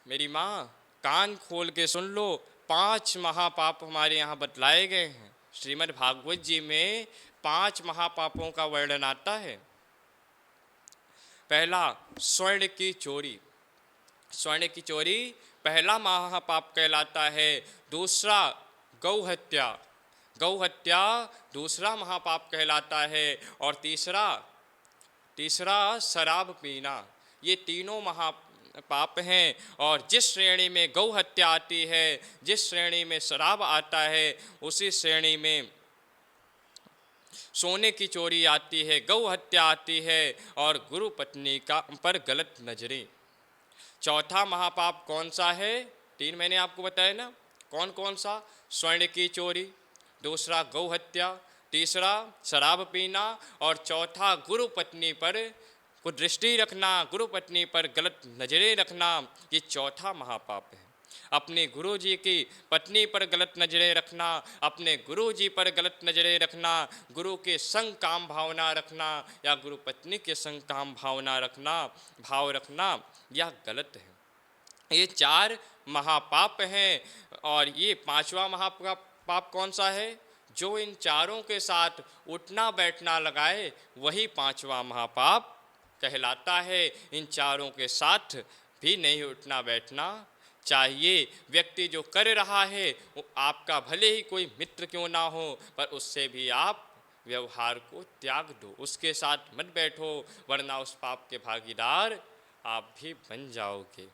मेरी माँ, कान खोल के सुन लो, 5 महापाप हमारे यहाँ बतलाए गए हैं। श्रीमद् भागवत जी में 5 महापापों का वर्णन आता है। पहला, स्वर्ण की चोरी। स्वर्ण की चोरी पहला महापाप कहलाता है। दूसरा, गौ हत्या। गौ हत्या दूसरा महापाप कहलाता है। और तीसरा शराब पीना। ये तीनों महापाप हैं। और जिस श्रेणी में गौ हत्या आती है, जिस श्रेणी में शराब आता है, उसी श्रेणी में सोने की चोरी आती है, गौ हत्या आती है और गुरु पत्नी का पर गलत नजरें। चौथा महापाप कौन सा है? 3 मैंने आपको बताया ना, कौन कौन सा? स्वर्ण की चोरी, दूसरा गौ हत्या, तीसरा शराब पीना और चौथा गुरु पत्नी पर कुदृष्टि रखना, गुरु पत्नी पर गलत नजरें रखना। ये चौथा महापाप है। अपने गुरु जी की पत्नी पर गलत नजरें रखना, अपने गुरु जी पर गलत नजरें रखना, गुरु के संग काम भावना रखना या गुरु पत्नी के संग काम भावना रखना, भाव रखना, यह गलत है। ये 4 महापाप हैं। और ये 5वां महापाप कौन सा है? जो इन चारों के साथ उठना बैठना लगाए, वही 5वां महापाप कहलाता है। इन चारों के साथ भी नहीं उठना बैठना चाहिए। व्यक्ति जो कर रहा है, वो आपका भले ही कोई मित्र क्यों ना हो, पर उससे भी आप व्यवहार को त्याग दो, उसके साथ मत बैठो, वरना उस पाप के भागीदार आप भी बन जाओगे।